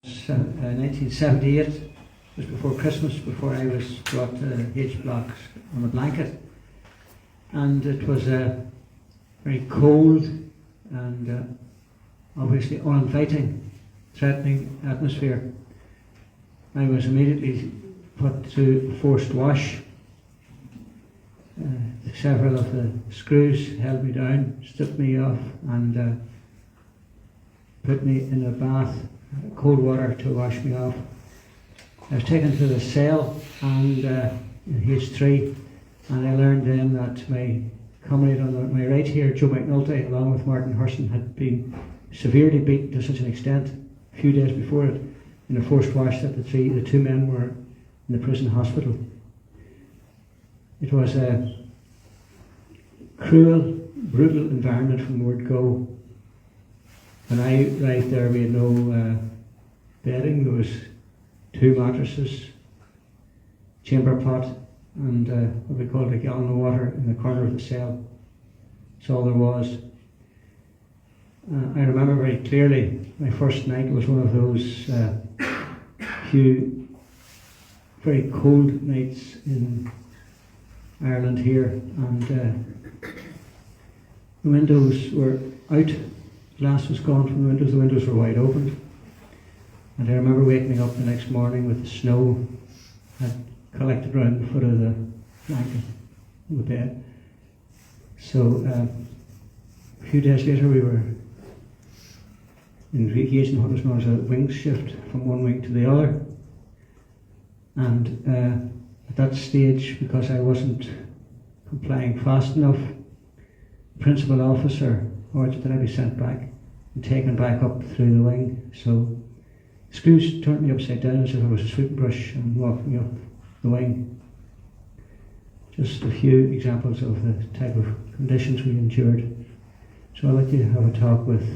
1978, just before Christmas, before I was brought to H blocks on a blanket, and it was a very cold and obviously uninviting, threatening atmosphere. I was immediately put to forced wash. Several of the screws held me down, stripped me off, and put me in a bath, cold water to wash me off. I was taken to the cell and in H3, and I learned then that my comrade on my right here, Joe McNulty, along with Martin Hurson, had been severely beaten to such an extent a few days before it in a forced wash that the two men were in the prison hospital. It was a cruel, brutal environment from the word go. When I arrived there, we had no bedding. There was 2 mattresses, chamber pot, and what we called a gallon of water in the corner of the cell. That's all there was. I remember very clearly my first night was one of those few very cold nights in Ireland here, and the windows were out, glass was gone from the windows were wide open, and I remember waking up the next morning with the snow had collected around the foot of the blanket on the bed. So a few days later we were engaged in what was known as a wing shift from one wing to the other, and at that stage, because I wasn't complying fast enough, the principal officer ordered that I be sent back and taken back up through the wing. So the screws turned me upside down as if I was a sweeping brush and walked me up the wing. Just a few examples of the type of conditions we endured. So I'd like to have a talk with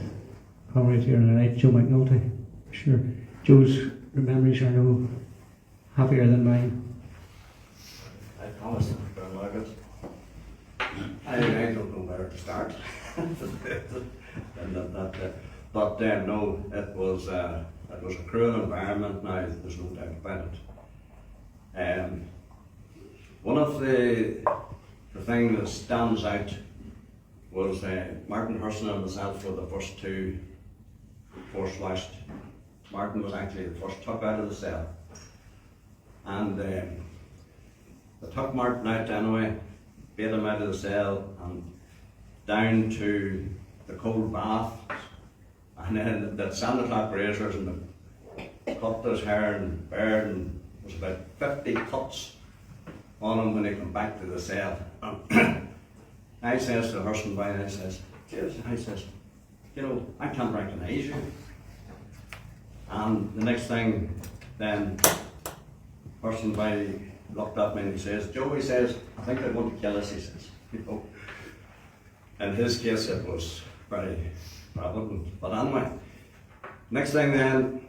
comrade here tonight, Joe McNulty. Sure, Joe's memories are no happier than mine. I promise, Brother Margaret. I don't know where to start. But no, it was a cruel environment. Now there's no doubt about it. One of the things that stands out was Martin Hurson and myself were the first 2 forced washed. Martin was actually the first took out of the cell, and they took Martin out anyway, bait him out of the cell and down to the cold bath, and then the Santa Claus razors and cut his hair and beard, and there was about 50 cuts on him when he came back to the cell. I says to Hurson, I says, you know, I can't recognise you. And the next thing, then Hurson looked at me and he says, Joe, he says, I think they're going to kill us, he says. You know, in his case it was very prevalent. But anyway, next thing then,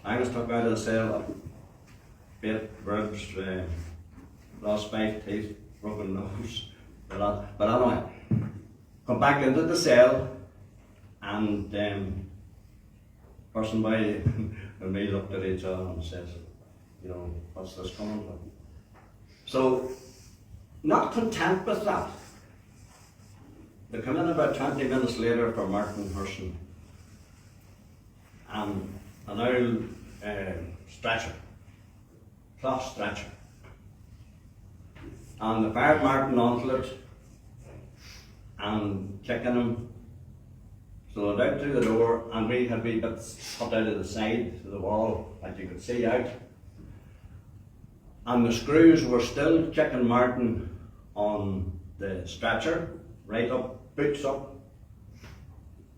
I was took out of the cell, bit ribs, lost 5 teeth, broken nose, but anyway, come back into the cell, and Person by and me looked at each other and says, you know, what's this coming from? So, not content with that, they come in about 20 minutes later for Martin Hurson and an old stretcher, cloth stretcher. And they fired Martin onto it and kicking him. So they're out through the door, and we had wee bits cut out of the side of the wall that you could see out. And the screws were still kicking Martin on the stretcher, right up, boots up.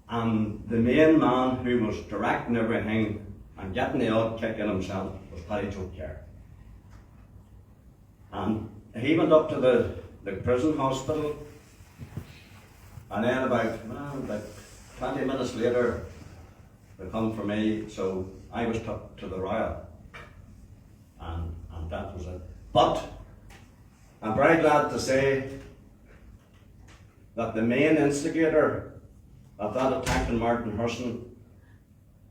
And the main man who was directing everything and getting the odd kick in himself was Paddy Joe Kerr. And he went up to the prison hospital, and then about 20 minutes later they come for me, so I was took to the Royal, and that was it. But I'm very glad to say that the main instigator of that attack on Martin Hurson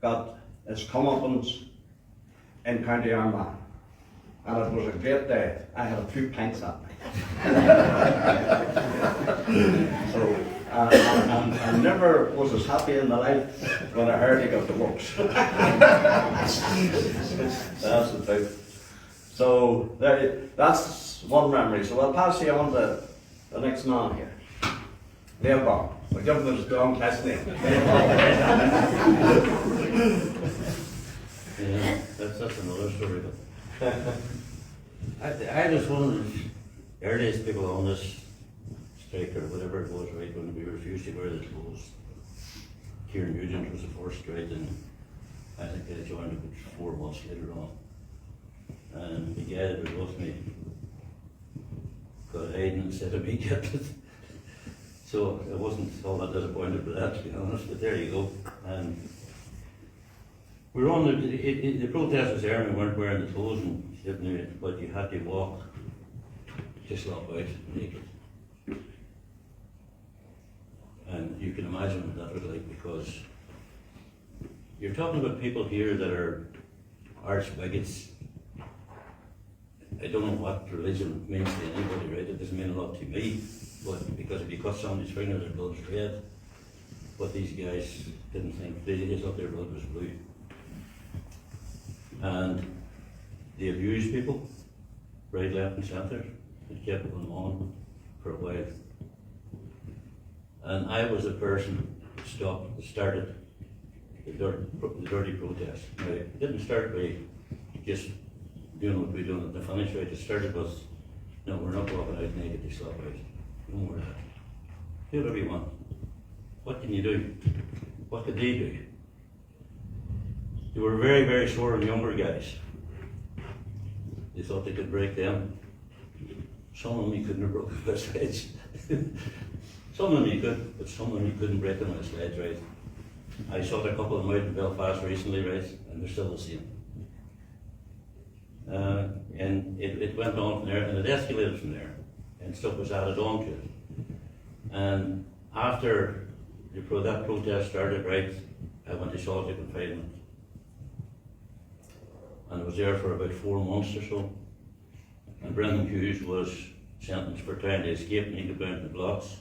got its comeuppance in County Armagh. And it was a great day. I had a few pints that night. So I never was as happy in my life when I heard he got the works. That's the truth. So that's one memory. So I'll pass you on to the next man here. Dave Bob. We'll give him his strong class name. Yeah, that's another story. But I was one of the earliest people on this strike or whatever it was, right, when we refused to wear the clothes. Kieran Nugent was the first, right, and I think I joined about 4 months later on. And the guy that was with me got hiding instead of me kept it. So I wasn't all that disappointed with that, to be honest, but there you go. And we were on the protest was there and we weren't wearing the clothes and sitting there, but you had to walk to slop out naked. And you can imagine what that was like, because you're talking about people here that are arch bigots. I don't know what religion means to anybody, right? It doesn't mean a lot to me, but because if you cut somebody's finger, their blood's red. But these guys didn't think, they just thought their blood was blue. And they abused people, right, left and centre. It kept going on for a while. And I was the person that started the dirty protest. Now, it didn't start by just doing what we're doing at the finish, right? It started with, no, we're not walking out naked to slap out. No more of that. Do whatever you want. What can you do? What could they do? They were very, very sore on younger guys. They thought they could break them. Some of them you couldn't have broken with a sledge. Some of them you could, but some of them you couldn't break them with a sledge, right? I saw a couple of them out in Belfast recently, right? And they're still the same. And it went on from there, and it escalated from there, and stuff was added on to it. And after that protest started, right, I went to solitary confinement. And I was there for about 4 months or so. And Brendan Hughes was sentenced for trying to escape and he got down to the blocks.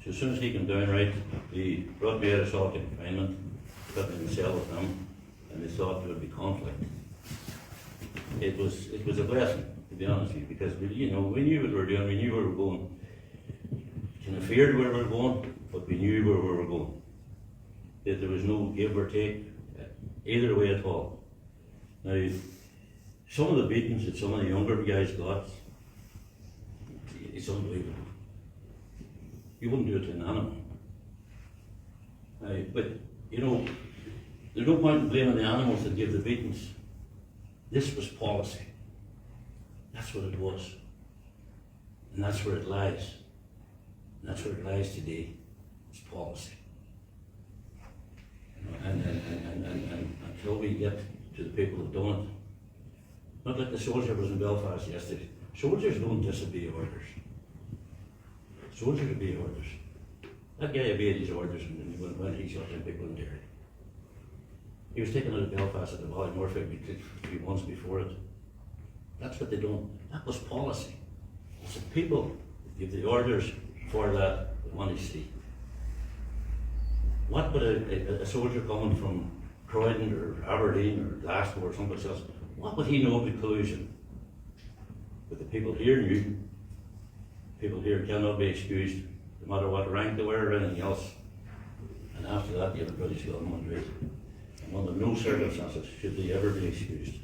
So as soon as he came down, right, he brought me out of solitary confinement, put me in the cell with him, and they thought there would be conflict. It was a blessing, to be honest with you, because we knew what we were doing, we knew where we were going. Kind of feared where we were going, but we knew where we were going. That there was no give or take, either way at all. Now, some of the beatings that some of the younger guys got, it's unbelievable. You wouldn't do it to an animal. But, there's no point in blaming the animals that give the beatings. This was policy. That's what it was. And that's where it lies. And that's where it lies today. It's policy. And until we get to the people who've done it, not like the soldier was in Belfast yesterday. Soldiers don't disobey orders. Soldiers obey orders. That guy obeyed his orders when he shot them people in Derry. He was taken out of Belfast at the Ballymore a few months before it. That's what they done. That was policy. It's the people give the orders for that they want to see. What would a soldier coming from Croydon or Aberdeen or Glasgow or someplace else, what would he know about collusion? But the people here knew. People here cannot be excused, no matter what rank they were or anything else. And after that, you have a British government, right? And under no circumstances should they ever be excused.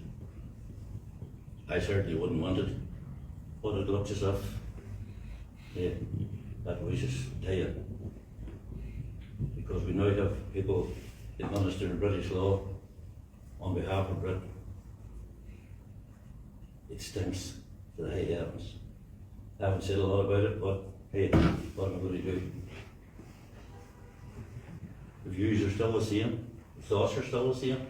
I certainly wouldn't want it, but it looks as if that wishes dying. Because we now have people administering British law on behalf of Britain. It stinks to the high heavens. I haven't said a lot about it, but hey, what am I going to do? The views are still the same, the thoughts are still the same.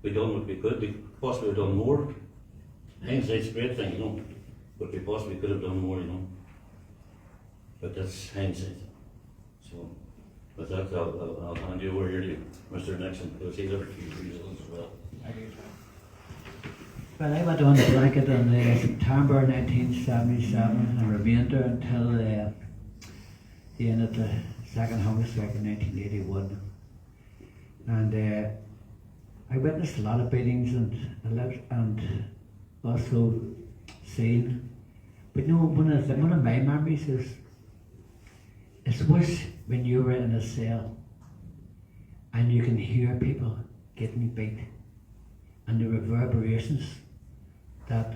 We done what we could, we possibly have done more. Hindsight's a great thing, but we possibly could have done more, But that's hindsight. So, With that, I'll hand you over here to Mr. Nixon, because he'll have a few results as well. Well, I went on the blanket in September 1977 and remained there until the end of the second hunger strike in 1981. And I witnessed a lot of beatings and also seen. But you know, one of my memories is was when you were in a cell and you can hear people getting beat and the reverberations that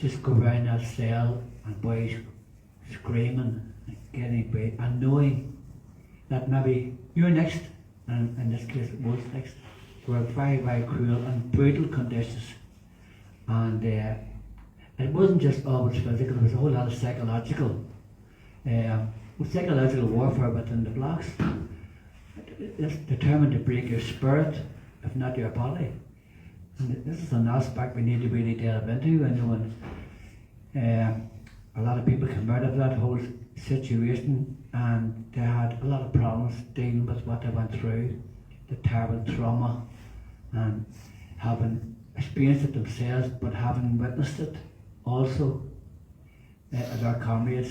just go around that cell and boys screaming and getting beat and knowing that maybe you're next, and in this case it was next. Were very, very cruel and brutal conditions, and it wasn't just always physical, there was a whole lot of psychological warfare within the blocks. It's determined to break your spirit, if not your body. And this is an aspect we need to really delve into. I know a lot of people came out of that whole situation and they had a lot of problems dealing with what they went through, the terrible trauma, and having experienced it themselves, but having witnessed it also as our comrades.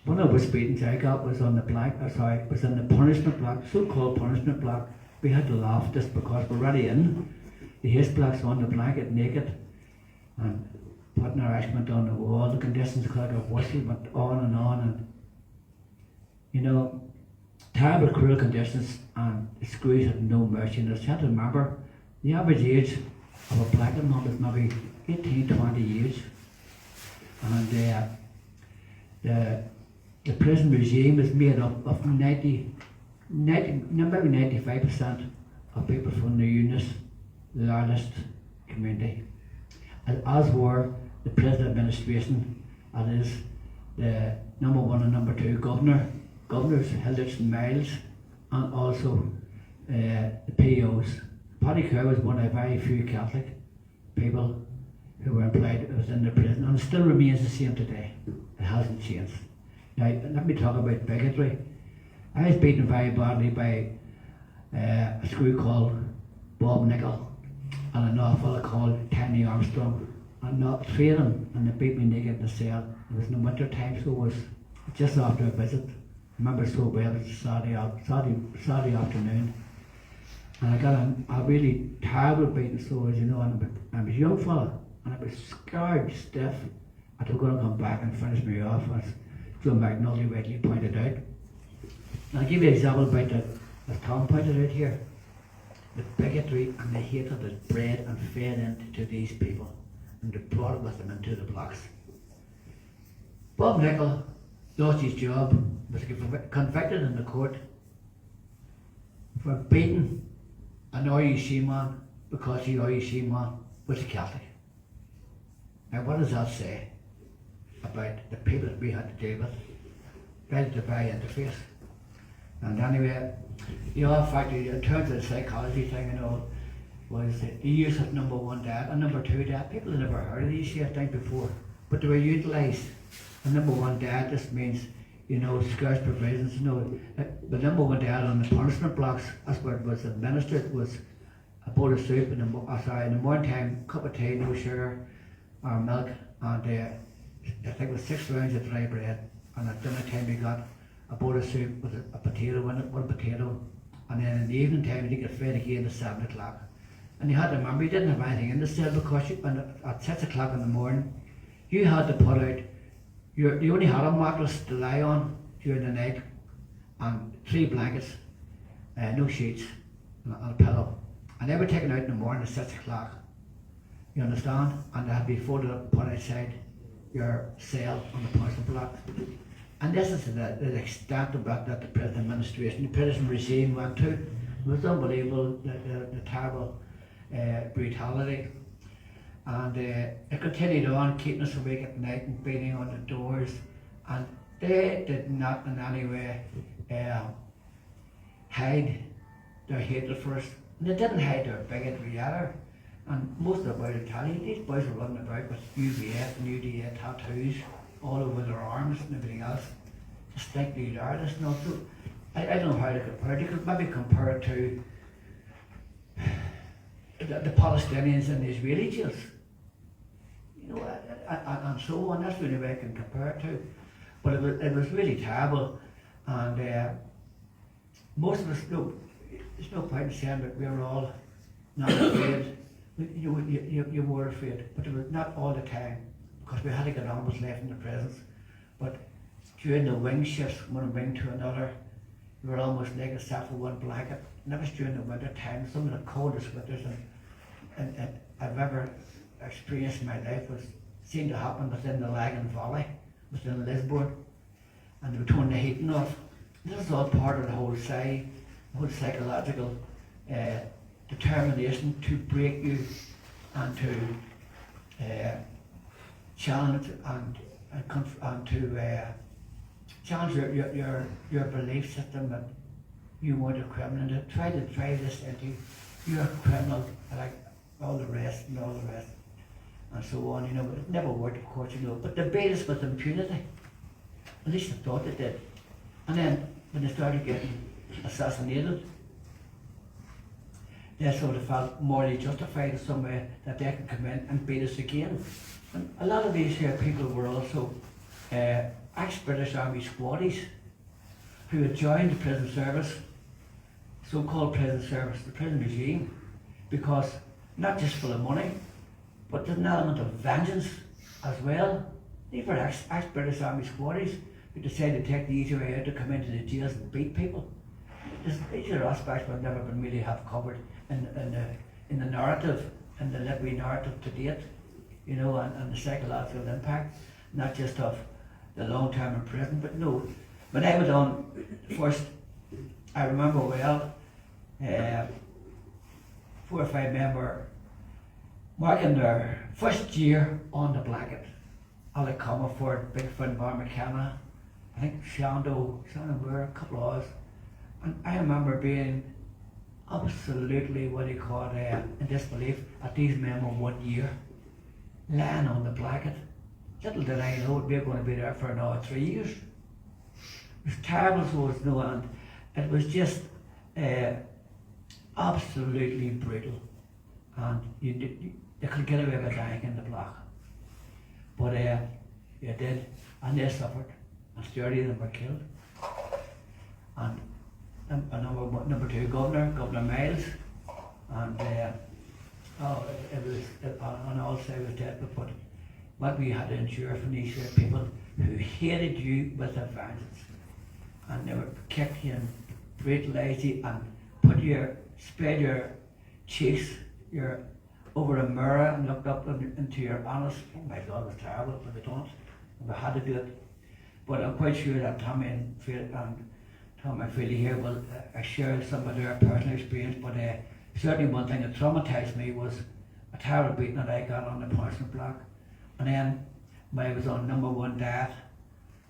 One of the beatings I got was on the was in the punishment block, so-called punishment block. We had to laugh just because we're already in. The haste blocks on the blanket naked and putting our excrement on the wall. The conditions like a whistle went on, and you know, terrible cruel conditions, and the screws had no mercy. And I had to remember the average age of a blanket man is maybe 18, 20 years. And the prison regime is made up of maybe 95% of people from the unionist, loyalist community, as were the prison administration, that is the number one and number two governors Hilditch and Miles, and also the POs. Paddy Kerr was one of very few Catholic people who were employed within the prison, and it still remains the same today. It hasn't changed. Now, let me talk about bigotry. I was beaten very badly by a screw called Bob Nickel and another fellow called Kenny Armstrong. And not three of them, and they beat me naked in the cell. It was in the winter time, so it was just after a visit. I remember so well, it was a Saturday afternoon. And I got a really terrible beating, so as you know, and I was a young fella, and I was scared stiff. I was going to come back and finish me off, as Joe McNulty rightly pointed out. And I'll give you an example about that, as Tom pointed out here, the bigotry and the hatred that bred and fed into these people, and they brought it with them into the blocks. Bob Nickel lost his job, was convicted in the court for beating an RUC man because the RUC man was a Catholic. Now what does that say about the people that we had to deal with? Right at the very interface. And anyway, the other factor in terms of the psychology thing, you know, was the use of number one dad and number two dad. People had never heard of these things before, but they were utilised. And number one dad just means, you know, scarce provisions. You know, the number one dad on the punishment blocks, that's what was administered, was a bowl of soup in the morning time, cup of tea, no sugar or milk, and I think it was 6 rounds of dry bread. And at dinner time we got a bowl of soup with a potato in it, one potato, and then in the evening time you get fed again at 7 o'clock. And you had to remember, you didn't have anything in the cell because at 6 o'clock in the morning, you had to put out, you only had a mattress to lie on during the night, and 3 blankets, no sheets, and a pillow. And they were taken out in the morning at 6 o'clock, you understand? And they had to be folded up and put outside your cell on the punishment block. And this is the extent of that the prison administration, the prison regime went to. It was unbelievable, the terrible brutality. And it continued on, keeping us awake at night and beating on the doors. And they did not in any way hide their hatred for us. And they didn't hide their bigotry either. And most of the boys will tell you, these boys were running about with UVF and UDA tattoos all over their arms and everything else. distinctly largest. And also, I don't know how to compare it. You could maybe compare it to the Palestinians in the Israeli jails. You know, and so on. That's the only way I can compare it to. But it was really terrible, and most of us, there's no point in saying that we were all not afraid. You were afraid, but it was not all the time, because we had to get on with life in the prisons. But during the wing shifts, one wing to another, we were almost naked except for one blanket. And that was during the winter time, some of the coldest winters and I've ever experienced in my life seemed to happen within the Lagan Valley, within Lisburn, and they were turning the heating off. This is all part of the whole psychological determination to break you and to challenge and to challenge your belief system that you weren't a criminal, and to try to drive this into you're a criminal like all the rest and so on, you know. But it never worked, of course, you know. But they beat us with impunity. At least they thought they did. And then when they started getting assassinated, they sort of felt morally justified in some way that they could come in and beat us again. And a lot of these here people were also ex-British Army squaddies who had joined the prison service, so-called prison service, the prison regime, because not just for the money, but there's an element of vengeance as well. These were ex-British Army squaddies who decided to take the easy way out to come into the jails and beat people. These are aspects we've never been really have covered in the narrative, in the literary narrative to date, you know, and the psychological impact, not just of the long term in prison, but no. When I was on first, I remember well, 4 or 5 men were marking their first year on the blanket. Alec Comerford, big friend of Armagh October, I think Shando were a couple of us. And I remember being absolutely, what do you call it, in disbelief that these men were 1 year lying on the blanket. Little did I know we were going to be there for another 3 years. It was terrible, so it was no end. It was just absolutely brutal. And they could get away with dying in the block. But they did, and they suffered, and 30 of them were killed. And number 2, Governor Miles, and it was on all sides it was dead. But what we had to endure from these people who hated you with a vengeance, and they would kick you and brutalize you and spread your cheeks over a mirror and looked up into your honest. Oh my God, it was terrible, but we don't. We had to do it. But I'm quite sure that Tommy and Philly here will share some of their personal experience. But certainly one thing that traumatized me was a terrible beating that I got on the punishment block. And then when I was on number 1 diet,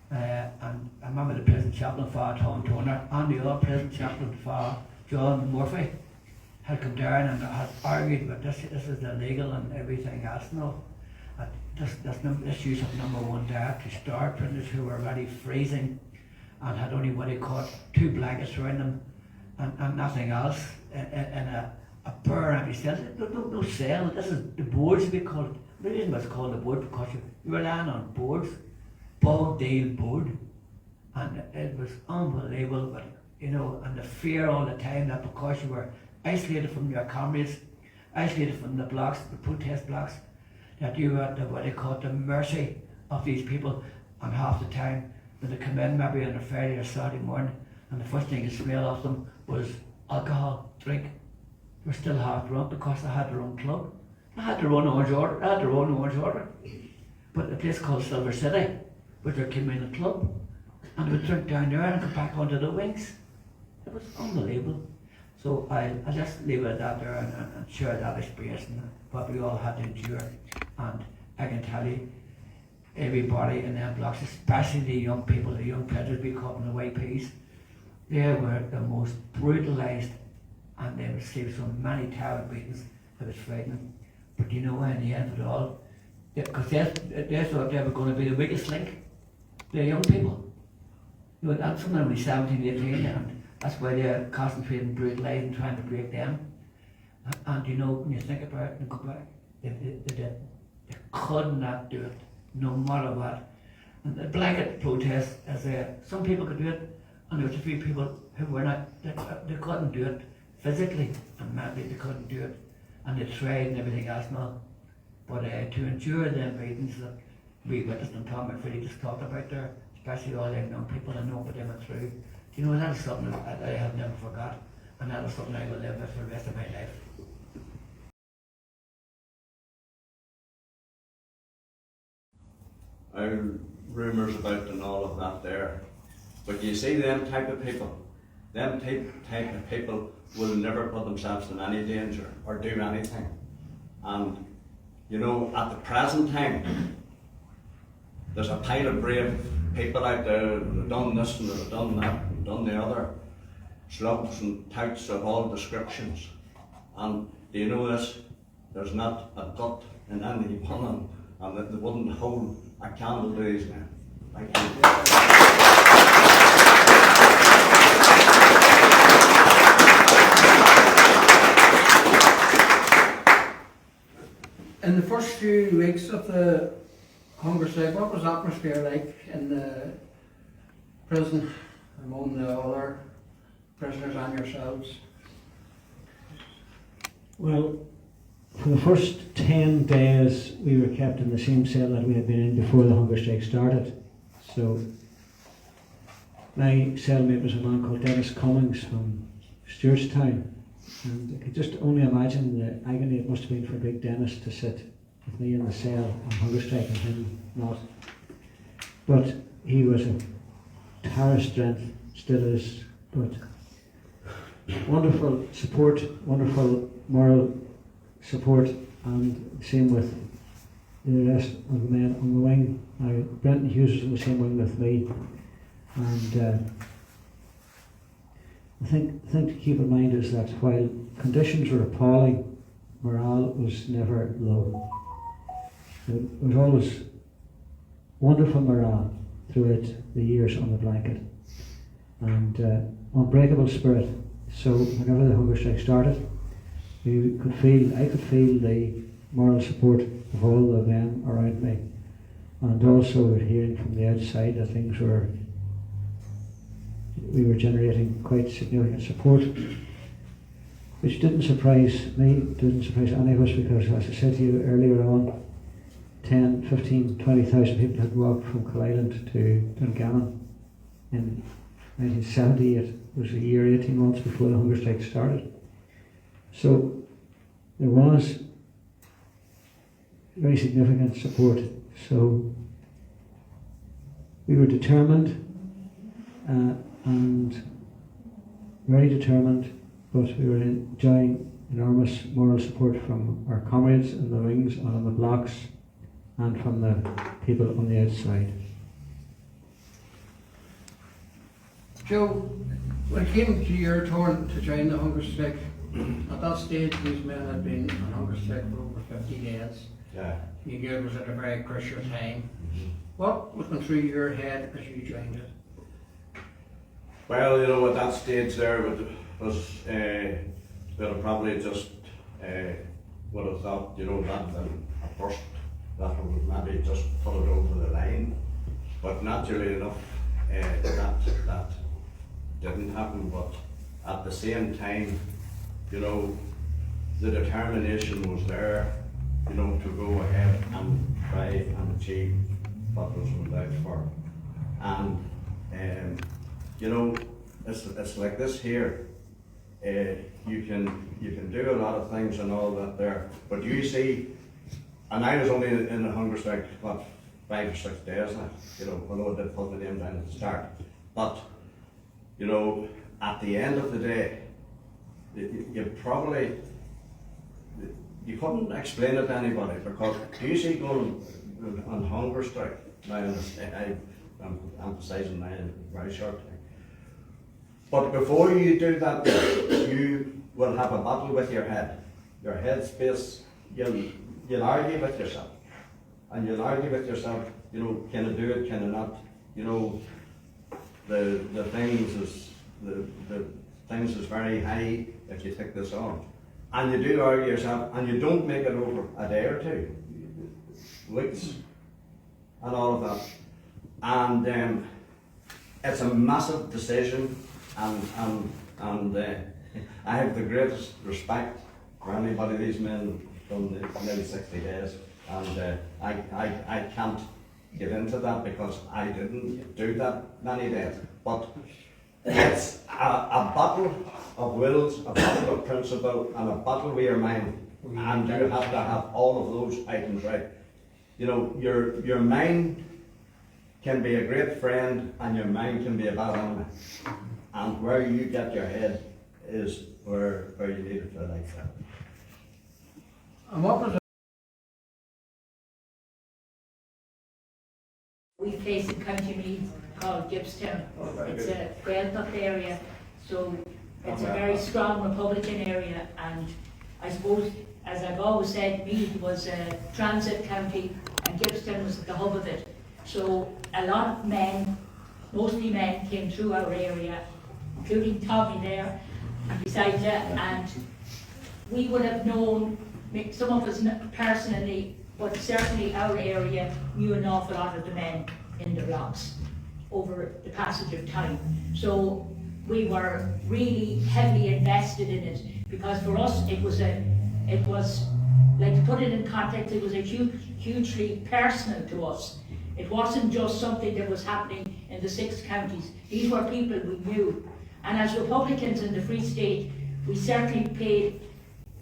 and I remember the prison chaplain, Father Tom Turner, and the other prison chaplain, Father John Murphy, had come down and had argued that this is illegal and everything else. No, this use of number 1 diet to starve prisoners who were already freezing and had only what he called 2 blankets around them and nothing else in a bare empty cell. No cell. This is the boards we call it. The reason it's called the board because you were lying on boards, bog deal board, and it was unbelievable. But you know, and the fear all the time that because you were isolated from your comrades, isolated from the blocks, the protest blocks, that you were at what they call the mercy of these people. And half the time when they come in, maybe on a Friday or Saturday morning, and the first thing you smell of them was alcohol, drink. They were still half drunk because they had their own club. They had their own orange order. But a place called Silver City was their communal club. And they would drink down there and go back onto the wings. It was unbelievable. So I just leave it at that there and share that experience and what we all had to endure. And I can tell you, everybody in them blocks, especially the young people, the young prisoners we call them the white peas, they were the most brutalised and they received so many terrible beatings. It was frightening. But you know, in the end of it all, because they thought they were going to be the weakest link, the young people. You know, that's something only 17, 18, and that's why they're concentrating brutalising, trying to break them. And you know, when you think about it and go back, they could not do it, no matter what. And the blanket protest, as some people could do it, and there was a few people who were not, they couldn't do it physically and mentally, they couldn't do it. And they tried and everything else now. But to endure the meetings that we witnessed and Tom McFeely just talked about there, especially all them young people that know what they went through, you know, that is something that I have never forgot, and that is something I will live with for the rest of my life. Rumours about and all of that there. But you see them type of people will never put themselves in any danger or do anything. And you know, at the present time, there's a pile of brave people out there that have done this and that have done that and done the other. Slugs and touts of all descriptions. And do you know this? There's not a gut in any one of them, and that they wouldn't hold a candle to these men. Thank you. In the first few weeks of the hunger strike, what was the atmosphere like in the prison among the other prisoners and yourselves? Well, for the first 10 days we were kept in the same cell that we had been in before the hunger strike started. So my cellmate was a man called Dennis Cummings from Stewartstown, and I could just only imagine the agony it must have been for Big Dennis to sit with me in the cell on hunger strike and him not. But he was a tower of strength, still is, but wonderful support, wonderful moral support, and same with the rest of the men on the wing. Now, Brenton Hughes was in the same wing with me, and I think to keep in mind is that while conditions were appalling, morale was never low. There was always wonderful morale throughout the years on the blanket, and unbreakable spirit. So whenever the hunger strike started, I could feel the moral support of all the men around me, and also hearing from the outside that we were generating quite significant support, which didn't surprise me, didn't surprise any of us, because as I said to you earlier on, 10, 15, 20,000 people had walked from Killisland to Dungannon in 1978. It was a year, 18 months before the hunger strike started. So there was very significant support. So we were determined and very determined, but we were enjoying enormous moral support from our comrades in the wings and on the blocks and from the people on the outside. Joe, when it came to your turn to join the hunger strike, at that stage these men had been on hunger strike for over 50 days. Yeah. You knew it was at a very crucial time. What was going through your head as you joined it? Well, you know, at that stage there was they'd have probably just would have thought, you know, that at first that would maybe just put it over the line. But naturally enough, that didn't happen. But at the same time, you know, the determination was there, you know, to go ahead and try and achieve what was went out for. And you know, it's like this here. You can do a lot of things and all that there, but you see, and I was only in the hunger strike, what, 5 or 6 days now, you know, although I did put the name down at the start. But, you know, at the end of the day, you couldn't explain it to anybody, because do you see going on hunger strike, now I'm emphasising now in a very short time. But before you do that, you will have a battle with your head. Your head space, you'll argue with yourself. And you'll argue with yourself, you know, can I do it, can I not? You know, the things is very high if you take this on. And you do argue yourself, and you don't make it over a day or two, weeks, and all of that. And it's a massive decision, and I have the greatest respect for anybody these men done the nearly 60 days, and I can't get into that because I didn't do that many days. But it's a battle of wills, a battle of principle, and a battle with your mind. And you have to have all of those items right. You know, your mind can be a great friend, and your mind can be a bad enemy. And where you get your head is where you need it for life. And what was it? We place in County Meath called Gippstown. It's a well-up area, so it's a very strong Republican area, and I suppose, as I've always said, Meath was a transit county and Gippstown was at the hub of it. So a lot of men, mostly men, came through our area, including Tommy there, and beside you, and we would have known, some of us personally, but certainly our area knew an awful lot of the men in the blocks over the passage of time. So we were really heavily invested in it, because for us it was like, to put it in context, it was a hugely personal to us. It wasn't just something that was happening in the 6 counties. These were people we knew. And as Republicans in the Free State, we certainly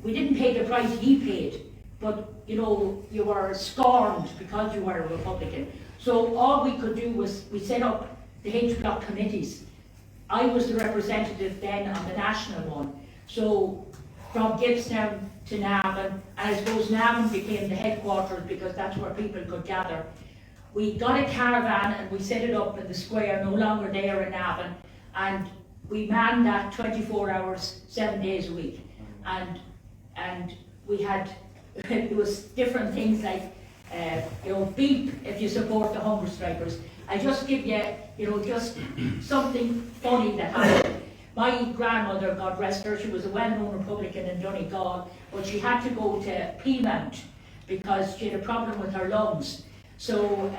we didn't pay the price he paid, but you know, you were scorned because you were a Republican. So all we could do was, we set up the H-Block committees. I was the representative then on the national one. So from Gippstown to Navan, and I suppose Navan became the headquarters because that's where people could gather. We got a caravan and we set it up in the square, no longer there in Navan, and we manned that 24 hours, 7 days a week. And we had, there was different things like, you know, beep if you support the hunger strikers. I just give you, you know, just something funny that happened. My grandmother, God rest her, she was a well-known Republican in Donegal, but she had to go to Peamount because she had a problem with her lungs. So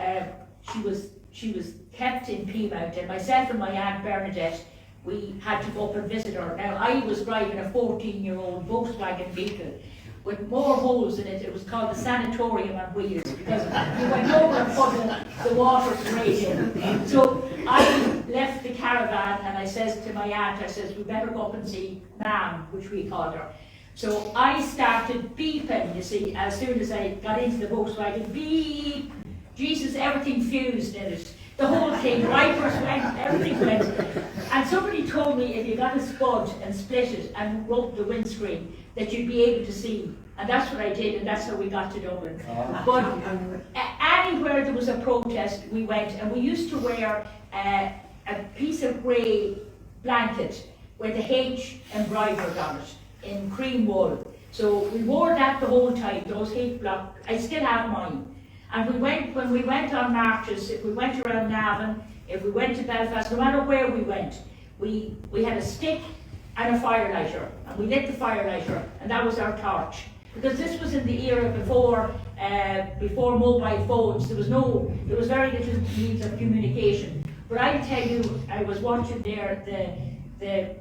she was kept in Peamount, and myself and my Aunt Bernadette, we had to go up and visit her. Now, I was driving a 14-year-old Volkswagen vehicle with more holes in it. It was called the Sanatorium on Wheels, because you went over and put the water straight in. So I left the caravan and I says to my aunt, I says, we better go up and see Ma'am, which we called her. So I started beeping, you see, as soon as I got into the Volkswagen, beep, Jesus, everything fused in it. The whole thing, wipers went, everything went. And somebody told me if you got a spud and split it and rubbed the windscreen, that you'd be able to see. And that's what I did, and that's how we got to Dublin. But anywhere there was a protest, we went, and we used to wear a piece of grey blanket with the H embroidered on it in cream wool. So we wore that the whole time, those H-block, I still have mine. And when we went on marches, if we went around Navan, if we went to Belfast, no matter where we went, we had a stick and a firelighter, and we lit the firelighter, and that was our torch. Because this was in the era before mobile phones, there was very little means of communication. But I tell you, I was watching there the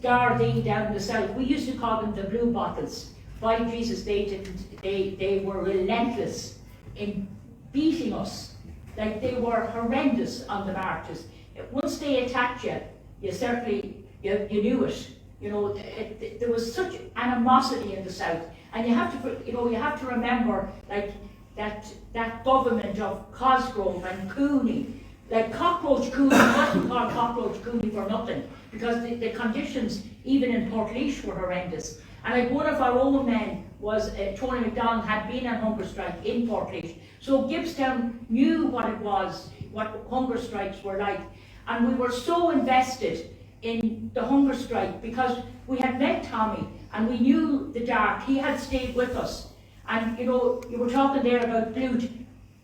Gardaí down in the south. We used to call them the blue bottles. By Jesus, they were relentless in beating us. Like, they were horrendous on the marches. Once they attacked you, you certainly, you knew it. You know, there was such animosity in the south. And you have to remember, like, that government of Cosgrove and Cooney, like Cockroach Cooney wasn't called Cockroach Cooney for nothing, because the conditions, even in Portlaoise, were horrendous. And like, one of our own men was, Tony MacDonald, had been on hunger strike in Portlaoise. So Gippstown knew what it was, what hunger strikes were like. And we were so invested in the hunger strike because we had met Tommy and we knew the dark. He had stayed with us. And you know, you were talking there about Blute.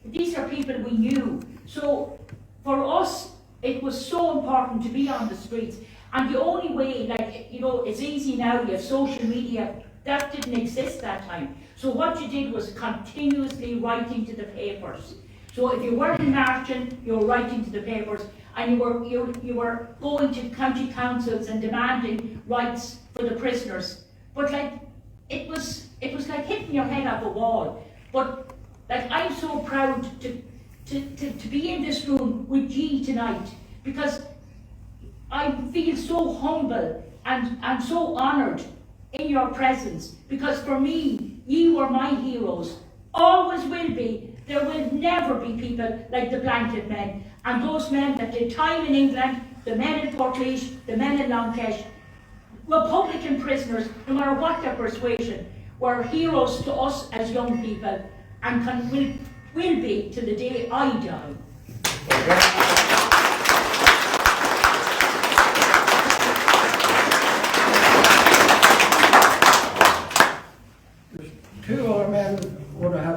These are people we knew. So for us, It was so important to be on the streets. And the only way, like, you know, it's easy now, you have social media, that didn't exist that time. So what you did was continuously writing to the papers. So if you weren't marching, you were writing to the papers, and you were going to county councils and demanding rights for the prisoners. But like, it was like hitting your head off a wall. But like, I'm so proud to be in this room with ye tonight, because I feel so humble and so honoured in your presence, because for me, ye were my heroes, always will be. There will never be people like the blanket men, and those men that did time in England, the men in Portlaoise, the men in Longkesh, Republican prisoners, no matter what their persuasion, were heroes to us as young people, and will be till the day I die. Two other men would have